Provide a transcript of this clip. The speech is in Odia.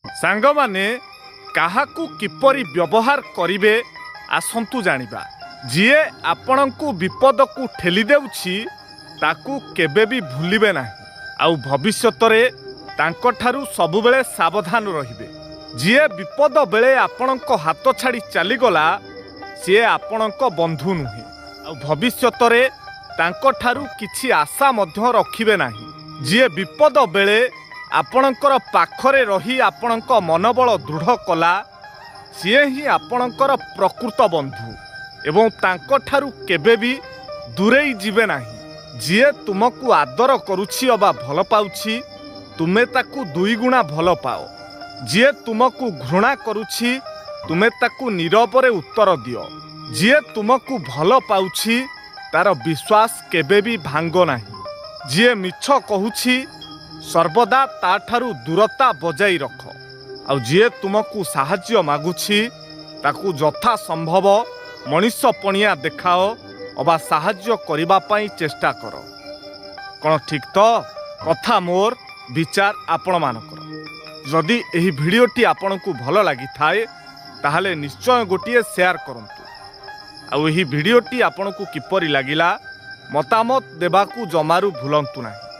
ସାଙ୍ଗମାନେ କାହାକୁ କିପରି ବ୍ୟବହାର କରିବେ ଆସନ୍ତୁ ଜାଣିବା। ଯିଏ ଆପଣଙ୍କୁ ବିପଦକୁ ଠେଲି ଦେଉଛି ତାକୁ କେବେ ବି ଭୁଲିବେ ନାହିଁ ଆଉ ଭବିଷ୍ୟତରେ ତାଙ୍କଠାରୁ ସବୁବେଳେ ସାବଧାନ ରହିବେ। ଯିଏ ବିପଦ ବେଳେ ଆପଣଙ୍କ ହାତ ଛାଡ଼ି ଚାଲିଗଲା ସିଏ ଆପଣଙ୍କ ବନ୍ଧୁ ନୁହେଁ ଆଉ ଭବିଷ୍ୟତରେ ତାଙ୍କଠାରୁ କିଛି ଆଶା ମଧ୍ୟ ରଖିବେ ନାହିଁ। ଯିଏ ବିପଦ ବେଳେ ଆପଣଙ୍କର ପାଖରେ ରହି ଆପଣଙ୍କ ମନୋବଳ ଦୃଢ଼ କଲା ସିଏ ହିଁ ଆପଣଙ୍କର ପ୍ରକୃତ ବନ୍ଧୁ ଏବଂ ତାଙ୍କଠାରୁ କେବେ ବି ଦୂରେଇ ଯିବେ ନାହିଁ। ଯିଏ ତୁମକୁ ଆଦର କରୁଛି ଅବା ଭଲ ପାଉଛି ତୁମେ ତାକୁ ଦୁଇଗୁଣା ଭଲ ପାଅ। ଯିଏ ତୁମକୁ ଘୃଣା କରୁଛି ତୁମେ ତାକୁ ନୀରବରେ ଉତ୍ତର ଦିଅ। ଯିଏ ତୁମକୁ ଭଲ ପାଉଛି ତାର ବିଶ୍ୱାସ କେବେ ବି ଭାଙ୍ଗ ନାହିଁ। ଯିଏ ମିଛ କହୁଛି ସର୍ବଦା ତାଠାରୁ ଦୂରତା ବଜାଇ ରଖ ଆଉ ଯିଏ ତୁମକୁ ସାହାଯ୍ୟ ମାଗୁଛି ତାକୁ ଯଥା ସମ୍ଭବ ମଣିଷପଣିଆ ଦେଖାଅ ଅବା ସାହାଯ୍ୟ କରିବା ପାଇଁ ଚେଷ୍ଟା କର। କ'ଣ ଠିକ୍ ତ? କଥା ମୋର, ବିଚାର ଆପଣମାନଙ୍କର। ଯଦି ଏହି ଭିଡ଼ିଓଟି ଆପଣଙ୍କୁ ଭଲ ଲାଗିଥାଏ ତାହେଲେ ନିଶ୍ଚୟ ଗୋଟିଏ ସେୟାର କରନ୍ତୁ ଆଉ ଏହି ଭିଡ଼ିଓଟି ଆପଣଙ୍କୁ କିପରି ଲାଗିଲା ମତାମତ ଦେବାକୁ ଜମାରୁ ଭୁଲନ୍ତୁ ନାହିଁ।